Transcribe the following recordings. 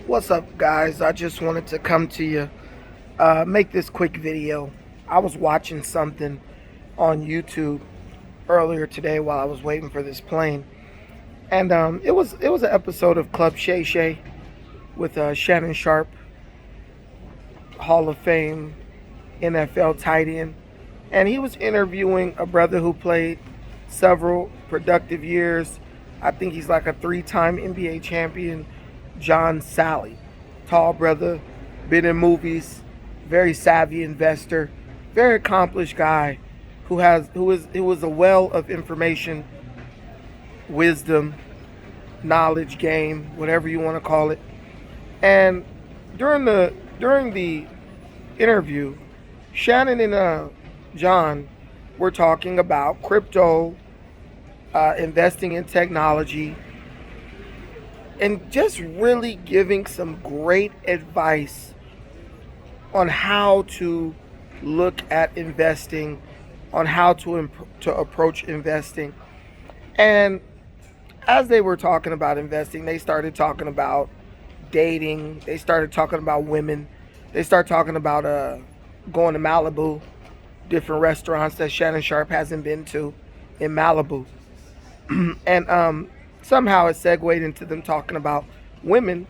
What's up, guys? I just wanted to come to you, make this quick video. I was watching something on YouTube earlier today while I was waiting for this plane, and it was an episode of Club Shay Shay with Shannon Sharp, Hall of Fame NFL tight end, and he was interviewing a brother who played several productive years. I think he's like a three-time NBA champion, John Sally. Tall brother, been in movies, very savvy investor, very accomplished guy who is a well of information, wisdom, knowledge, game, whatever you want to call it. And during the interview, Shannon and John were talking about crypto, investing in technology, and just really giving some great advice on how to look at investing, on how to approach investing. And as they were talking about investing, they started talking about dating. They started talking about women. They started talking about going to Malibu, different restaurants that Shannon Sharp hasn't been to in Malibu. And somehow it segued into them talking about women.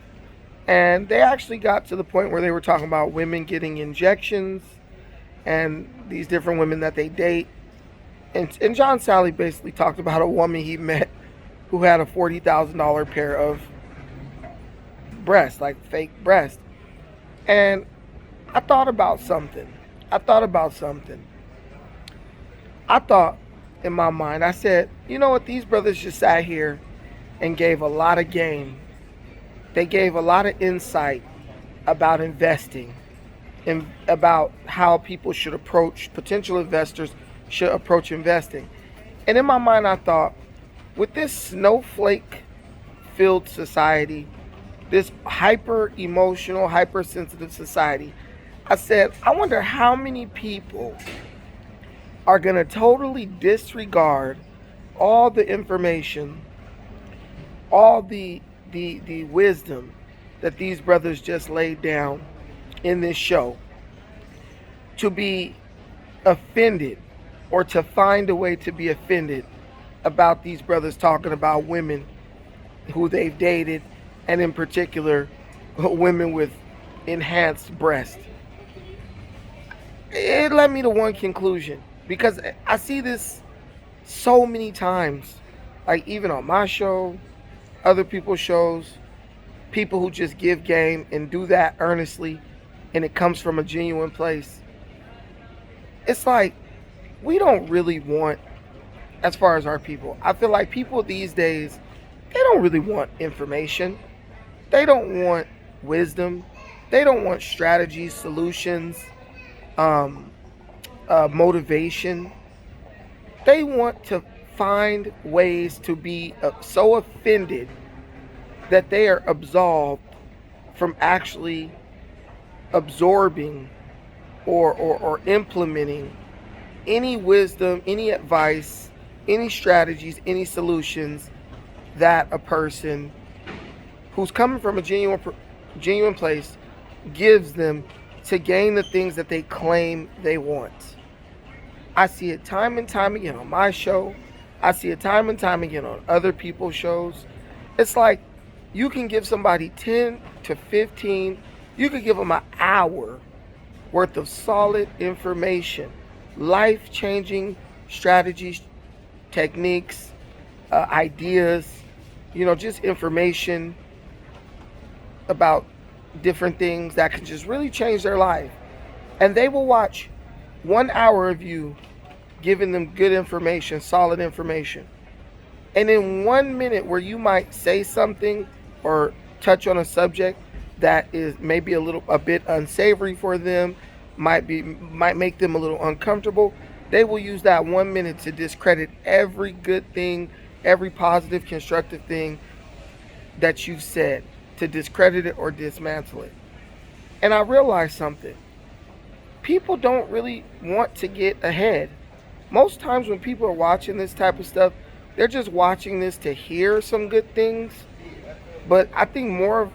And they actually got to the point where they were talking about women getting injections and these different women that they date. And John Sally basically talked about a woman he met who had a $40,000 pair of breasts, like fake breasts. And I thought about something. I thought in my mind, I said, you know what, these brothers just sat here and gave a lot of game. They gave a lot of insight about investing and about how people should approach, potential investors should approach investing. And in my mind, I thought, with this snowflake filled society, this hyper emotional, hypersensitive society, I said, I wonder how many people are going to totally disregard all the information, all the wisdom that these brothers just laid down in this show, to be offended or to find a way to be offended about these brothers talking about women who they've dated, and in particular women with enhanced breasts. It led me to one conclusion, because I see this so many times, like even on my show, other people's shows, people who just give game and do that earnestly, and it comes from a genuine place. It's like, we don't really want, as far as our people, I feel like people these days, they don't really want information. They don't want wisdom. They don't want strategies, solutions, motivation. They want to find ways to be so offended that they are absolved from actually absorbing or implementing any wisdom, any advice, any strategies, any solutions that a person who's coming from a genuine place gives them to gain the things that they claim they want. I see it time and time again on my show. I see it time and time again on other people's shows. It's like, you can give somebody 10 to 15, you could give them an hour worth of solid information, life-changing strategies, techniques, ideas, just information about different things that can just really change their life. And they will watch 1 hour of you giving them good information, solid information. And in 1 minute where you might say something or touch on a subject that is maybe a bit unsavory for them, might make them a little uncomfortable, they will use that 1 minute to discredit every good thing, every positive, constructive thing that you've said, to discredit it or dismantle it. And I realized something. People don't really want to get ahead. Most times when people are watching this type of stuff, they're just watching this to hear some good things, But I think more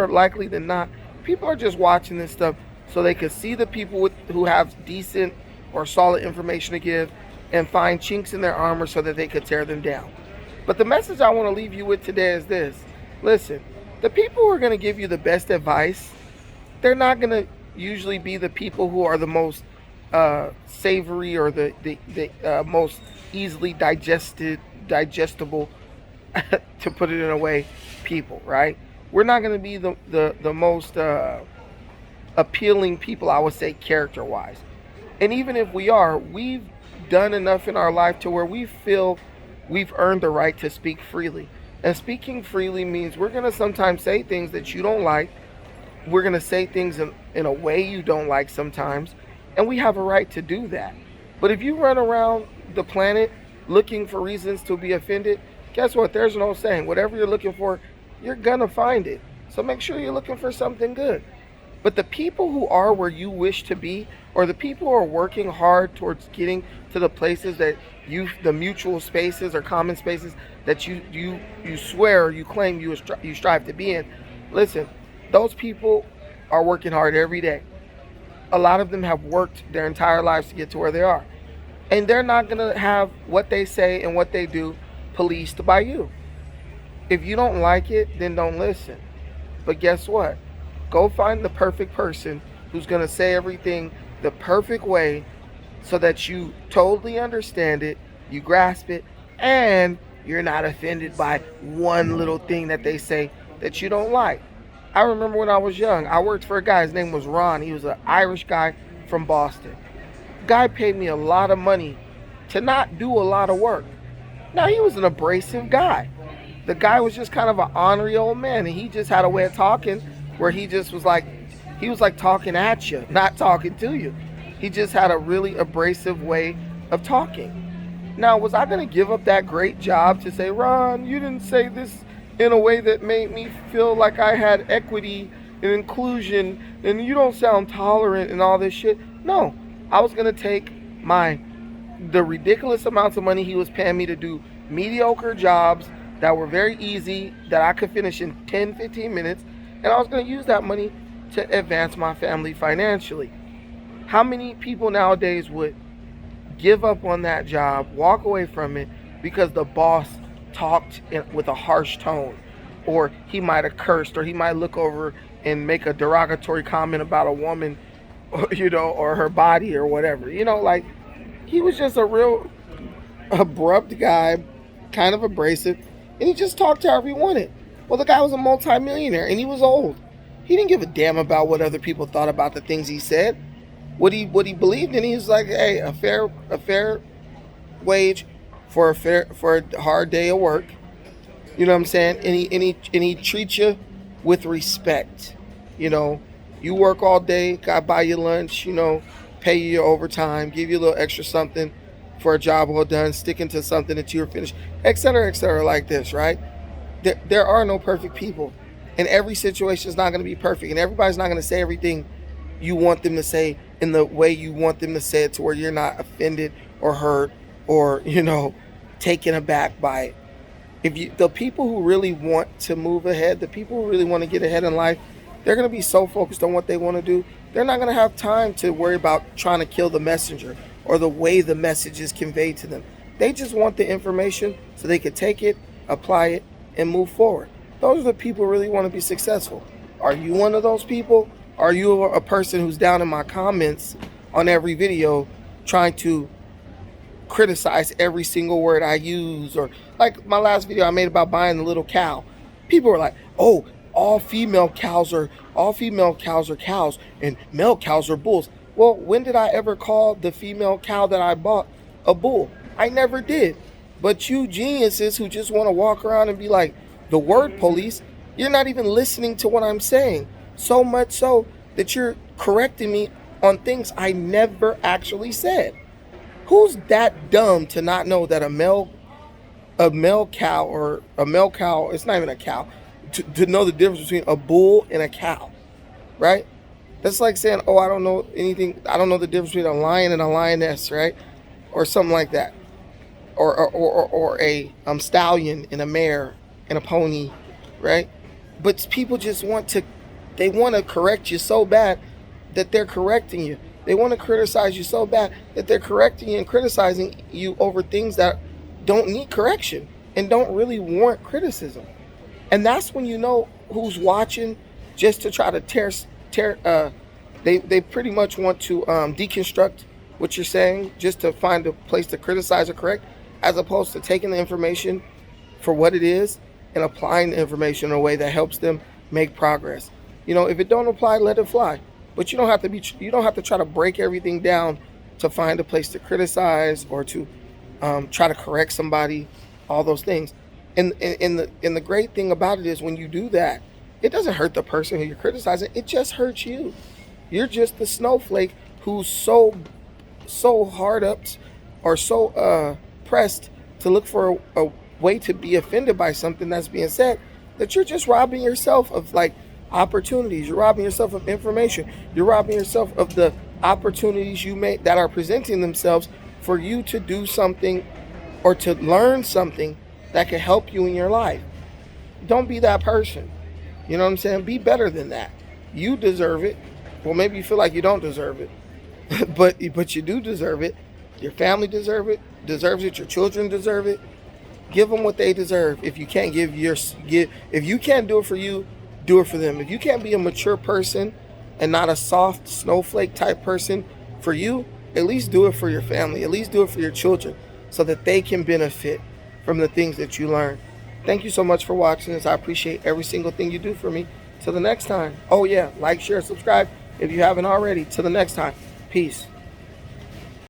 likely than not, people are just watching this stuff so they could see the people who have decent or solid information to give and find chinks in their armor so that they could tear them down. But the message I want to leave you with today is this. Listen, the people who are going to give you the best advice, they're not going to usually be the people who are the most savory or the most easily digestible, to put it in a way, people, right? We're not going to be the most appealing people, I would say, character-wise. And even if we are, we've done enough in our life to where we feel we've earned the right to speak freely. And speaking freely means we're going to sometimes say things that you don't like. We're going to say things in a way you don't like sometimes. And we have a right to do that. But if you run around the planet looking for reasons to be offended, guess what? There's no saying. Whatever you're looking for, you're going to find it. So make sure you're looking for something good. But the people who are where you wish to be, or the people who are working hard towards getting to the places that the mutual spaces or common spaces that you swear or you claim you strive to be in, listen, those people are working hard every day. A lot of them have worked their entire lives to get to where they are. And they're not going to have what they say and what they do policed by you. If you don't like it, then don't listen. But guess what? Go find the perfect person who's going to say everything the perfect way so that you totally understand it, you grasp it, and you're not offended by one little thing that they say that you don't like. I remember when I was young, I worked for a guy, his name was Ron. He was an Irish guy from Boston. Guy paid me a lot of money to not do a lot of work. Now, he was an abrasive guy. The guy was just kind of an ornery old man, and he just had a way of talking where he was like talking at you, not talking to you. He just had a really abrasive way of talking. Now, was I going to give up that great job to say, Ron, you didn't say this in a way that made me feel like I had equity and inclusion, and you don't sound tolerant and all this shit? No, I was going to take the ridiculous amounts of money he was paying me to do mediocre jobs that were very easy, that I could finish in 10, 15 minutes, and I was going to use that money to advance my family financially. How many people nowadays would give up on that job, walk away from it, because the boss talked with a harsh tone, or he might have cursed, or he might look over and make a derogatory comment about a woman, or her body or whatever. Like, he was just a real abrupt guy, kind of abrasive, and he just talked however he wanted. Well, the guy was a multimillionaire, and he was old. He didn't give a damn about what other people thought about the things he said. What he believed in, he was like, hey, a fair wage for a hard day of work. You know what I'm saying? And he treats you with respect. You work all day, gotta buy you lunch, pay you your overtime, give you a little extra something for a job well done, sticking to something that you're finished, et cetera, like this, right? There are no perfect people. And every situation is not going to be perfect. And everybody's not going to say everything you want them to say in the way you want them to say it, to where you're not offended or hurt or, taken aback by it. The people who really want to move ahead, the people who really want to get ahead in life, they're going to be so focused on what they want to do, they're not going to have time to worry about trying to kill the messenger or the way the message is conveyed to them. They just want the information so they can take it, apply it, and move forward. Those are the people who really want to be successful. Are you one of those people? Are you a person who's down in my comments on every video trying to criticize every single word I use? Or like my last video I made about buying the little cow. People were like, oh, all female cows are cows and male cows are bulls. Well, when did I ever call the female cow that I bought a bull? I never did. But you geniuses who just want to walk around and be like the word police, you're not even listening to what I'm saying. So much so that you're correcting me on things I never actually said. Who's that dumb to not know that a male cow, it's not even a cow, to know the difference between a bull and a cow, right? That's like saying, oh, I don't know the difference between a lion and a lioness, right? Or something like that. Or a stallion and a mare and a pony, right? But people just they want to correct you so bad that they're correcting you. They want to criticize you so bad that they're correcting you and criticizing you over things that don't need correction and don't really warrant criticism. And that's when you know who's watching, just to try to they pretty much want to deconstruct what you're saying just to find a place to criticize or correct, as opposed to taking the information for what it is and applying the information in a way that helps them make progress. You know, if it don't apply, let it fly. But you don't have to try to break everything down to find a place to criticize or to try to correct somebody, all those things. And the great thing about it is when you do that, it doesn't hurt the person who you're criticizing. It just hurts you. You're just the snowflake who's so hard up or so pressed to look for a way to be offended by something that's being said, that you're just robbing yourself of like opportunities. You're robbing yourself of information. You're robbing yourself of the opportunities you make that are presenting themselves for you to do something or to learn something that can help you in your life. Don't be that person. You know what I'm saying? Be better than that. You deserve it. Well, maybe you feel like you don't deserve it, but you do deserve it. Your family deserves it. Your children deserve it. Give them what they deserve. If you can't if you can't do it for you, do it for them. If you can't be a mature person and not a soft snowflake type person for you, at least do it for your family. At least do it for your children so that they can benefit from the things that you learn. Thank you so much for watching this. I appreciate every single thing you do for me. Till the next time. Oh yeah, like, share, subscribe if you haven't already. Till the next time. Peace.